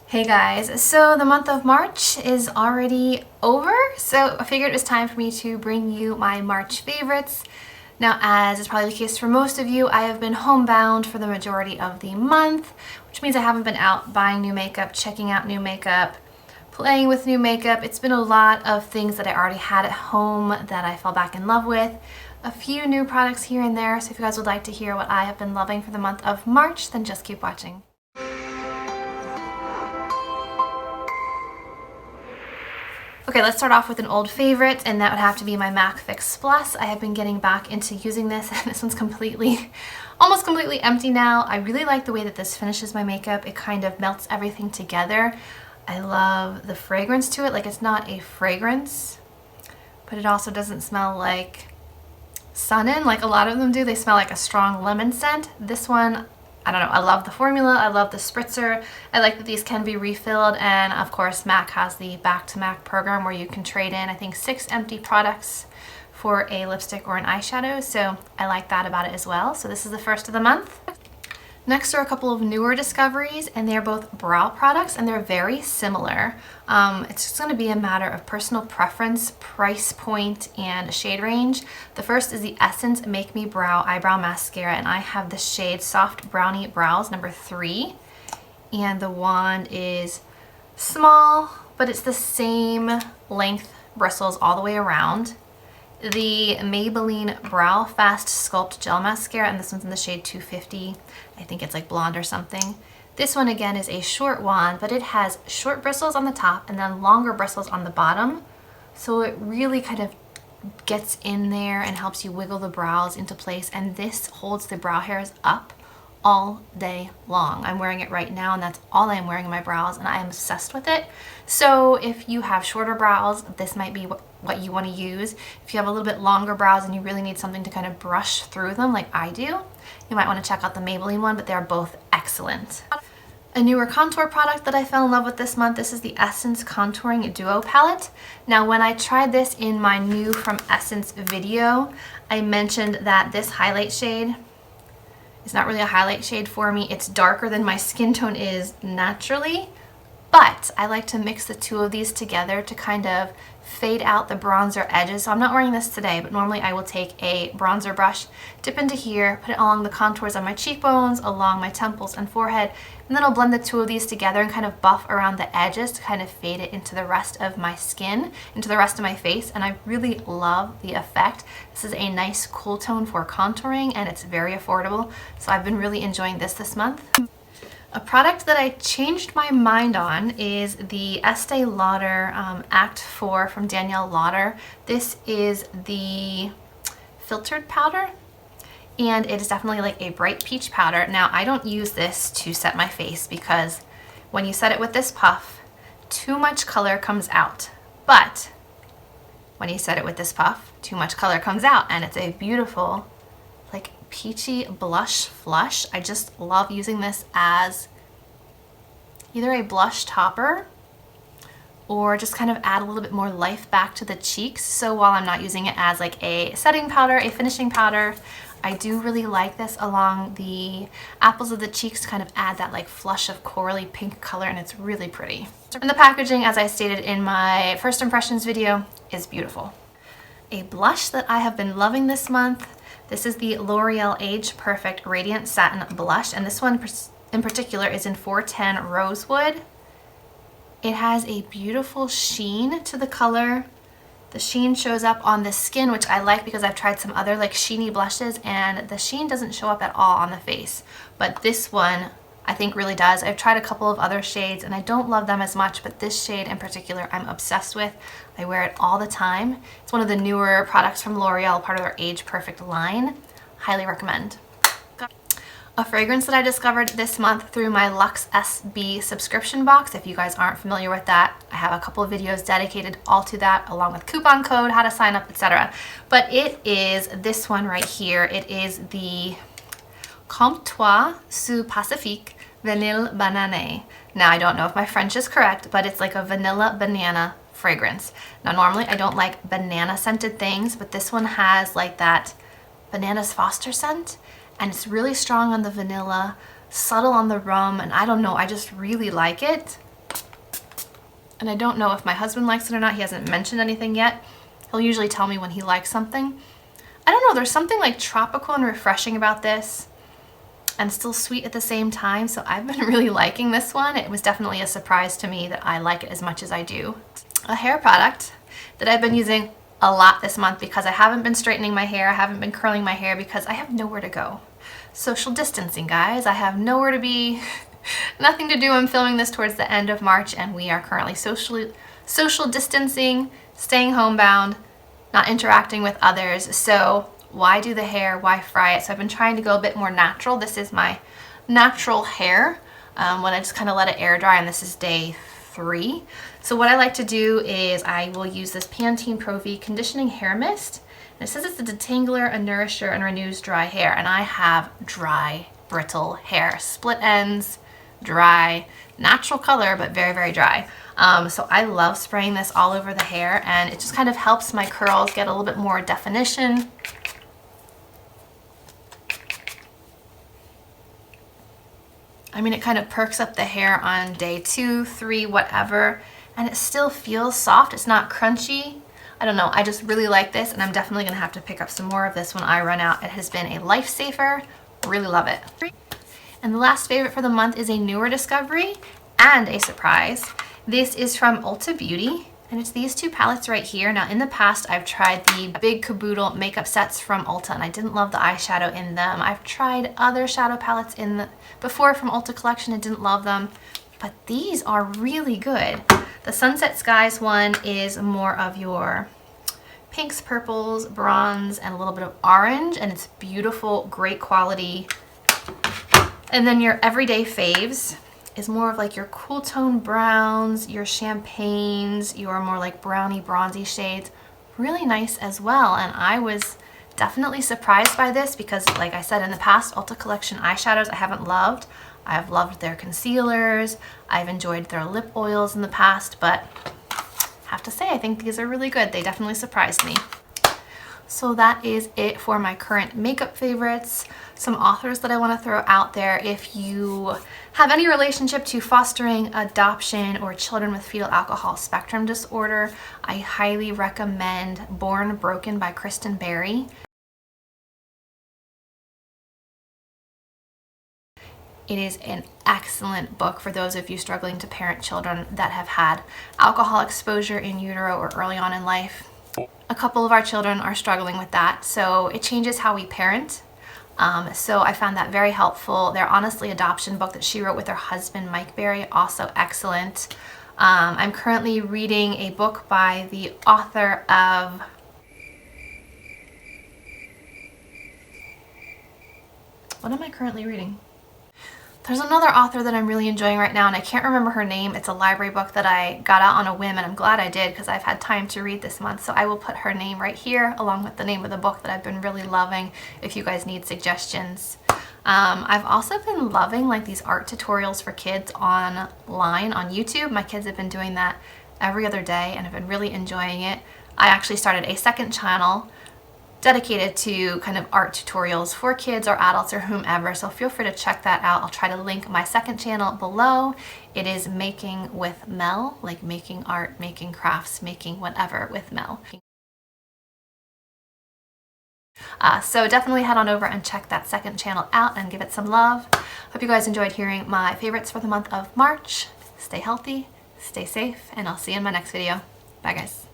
Hey guys, so the month of March is already over, so I figured it was time for me to bring you my March favorites. Now, as is probably the case for most of you, I have been homebound for the majority of the month, which means I haven't been out buying new makeup, checking out new makeup, playing with new makeup. It's been a lot of things that I already had at home that I fell back in love with. A few new products here and there, so if you guys would like to hear what I have been loving for the month of March, then just keep watching. Okay, let's start off with an old favorite, and that would have to be my MAC Fix Plus. I have been getting back into using this, and this one's almost completely empty now. I really like the way that this finishes my makeup. It kind of melts everything together. I love the fragrance to it. Like, it's not a fragrance, but it also doesn't smell like sun-in like a lot of them do. They smell like a strong lemon scent. This one, I don't know, I love the formula, I love the spritzer, I like that these can be refilled, and of course MAC has the back to MAC program where you can trade in, I think, 6 empty products for a lipstick or an eyeshadow, so I like that about it as well. So this is the first of the month. Next are a couple of newer discoveries, and they're both brow products, and they're very similar. It's just going to be a matter of personal preference, price point, and shade range. The first is the Essence Make Me Brow Eyebrow Mascara, and I have the shade Soft Brownie Brows number 3. And the wand is small, but it's the same length bristles all the way around. The Maybelline Brow Fast Sculpt Gel Mascara, and this one's in the shade 250. I think it's like blonde or something. This one again is a short wand, but it has short bristles on the top and then longer bristles on the bottom. So it really kind of gets in there and helps you wiggle the brows into place, and this holds the brow hairs up all day long. I'm wearing it right now, and that's all I'm wearing in my brows, and I am obsessed with it. So if you have shorter brows, this might be what you want to use. If you have a little bit longer brows and you really need something to kind of brush through them like I do, you might want to check out the Maybelline one, but they're both excellent. A newer contour product that I fell in love with this month, this is the Essence Contouring Duo Palette. Now, when I tried this in my new From Essence video, I mentioned that this highlight shade is not really a highlight shade for me. It's darker than my skin tone is naturally, but I like to mix the two of these together to kind of fade out the bronzer edges. So I'm not wearing this today, but normally I will take a bronzer brush, dip into here, put it along the contours of my cheekbones, along my temples and forehead, and then I'll blend the two of these together and kind of buff around the edges to kind of fade it into the rest of my skin, into the rest of my face, and I really love the effect. This is a nice cool tone for contouring, and it's very affordable, so I've been really enjoying this month. A product that I changed my mind on is the Estee Lauder Act 4 from Danielle Lauder. This is the filtered powder, and it is definitely like a bright peach powder. Now, I don't use this to set my face because when you set it with this puff, too much color comes out. But when you set it with this puff, too much color comes out, and it's a beautiful, like, peachy blush flush. I just love using this as either a blush topper or just kind of add a little bit more life back to the cheeks. So while I'm not using it as like a setting powder, a finishing powder, I do really like this along the apples of the cheeks to kind of add that like flush of corally pink color, and it's really pretty. And the packaging, as I stated in my first impressions video, is beautiful. A blush that I have been loving this month, this is the L'Oreal Age Perfect Radiant Satin Blush, and this one in particular is in 410 Rosewood. It has a beautiful sheen to the color. The sheen shows up on the skin, which I like because I've tried some other like sheeny blushes and the sheen doesn't show up at all on the face. But this one I think really does. I've tried a couple of other shades and I don't love them as much, but this shade in particular I'm obsessed with. I wear it all the time. It's one of the newer products from L'Oreal, part of their Age Perfect line. Highly recommend. A fragrance that I discovered this month through my Luxe SB subscription box. If you guys aren't familiar with that, I have a couple of videos dedicated all to that, along with coupon code, how to sign up, etc. But it is this one right here. It is the Comptoir Sud Pacifique Vanille Banane. Now, I don't know if my French is correct, but it's like a vanilla banana fragrance. Now, normally I don't like banana scented things, but this one has like that Bananas Foster scent, and it's really strong on the vanilla, subtle on the rum, and I don't know, I just really like it. And I don't know if my husband likes it or not. He hasn't mentioned anything yet. He'll usually tell me when he likes something. I don't know, there's something like tropical and refreshing about this and still sweet at the same time. So I've been really liking this one. It was definitely a surprise to me that I like it as much as I do. A hair product that I've been using a lot this month because I haven't been straightening my hair, I haven't been curling my hair because I have nowhere to go. Social distancing, guys. I have nowhere to be, nothing to do. I'm filming this towards the end of March and we are currently social distancing, staying homebound, not interacting with others. So why do the hair? Why fry it? So I've been trying to go a bit more natural. This is my natural hair when I just kind of let it air dry, and this is day 3. So what I like to do is I will use this Pantene Pro V conditioning hair mist. And it says it's a detangler, a nourisher, and renews dry hair. And I have dry, brittle hair, split ends, dry, natural color, but very, very dry. So I love spraying this all over the hair, and it just kind of helps my curls get a little bit more definition. I mean, it kind of perks up the hair on day 2, 3, whatever, and it still feels soft. It's not crunchy. I don't know, I just really like this, and I'm definitely gonna have to pick up some more of this when I run out. It has been a lifesaver, really love it. And the last favorite for the month is a newer discovery and a surprise. This is from Ulta Beauty, and it's these 2 palettes right here. Now in the past, I've tried the big caboodle makeup sets from Ulta, and I didn't love the eyeshadow in them. I've tried other shadow palettes before from Ulta collection and didn't love them, but these are really good. The Sunset Skies one is more of your pinks, purples, bronze, and a little bit of orange, and it's beautiful, great quality. And then your everyday faves is more of like your cool tone browns, your champagnes, your more like browny, bronzy shades. Really nice as well. And I was definitely surprised by this because, like I said, in the past, Ulta collection eyeshadows I haven't loved. I've loved their concealers. I've enjoyed their lip oils in the past, but I have to say, I think these are really good. They definitely surprised me. So that is it for my current makeup favorites. Some authors that I want to throw out there. If you have any relationship to fostering, adoption, or children with fetal alcohol spectrum disorder, I highly recommend Born Broken by Kristen Berry. It is an excellent book for those of you struggling to parent children that have had alcohol exposure in utero or early on in life. A couple of our children are struggling with that, so it changes how we parent. So I found that very helpful. Their Honestly Adoption book that she wrote with her husband, Mike Berry, also excellent. I'm currently reading a book by the author of what am I currently reading? There's another author that I'm really enjoying right now, and I can't remember her name. It's a library book that I got out on a whim, and I'm glad I did because I've had time to read this month. So I will put her name right here along with the name of the book that I've been really loving if you guys need suggestions. I've also been loving like these art tutorials for kids online on YouTube. My kids have been doing that every other day and have been really enjoying it. I actually started a second channel dedicated to kind of art tutorials for kids or adults or whomever, so feel free to check that out. I'll try to link my second channel below. It is Making with Mel, like making art, making crafts, making whatever with Mel. So definitely head on over and check that second channel out and give it some love. Hope you guys enjoyed hearing my favorites for the month of March. Stay healthy, stay safe, and I'll see you in my next video. Bye guys.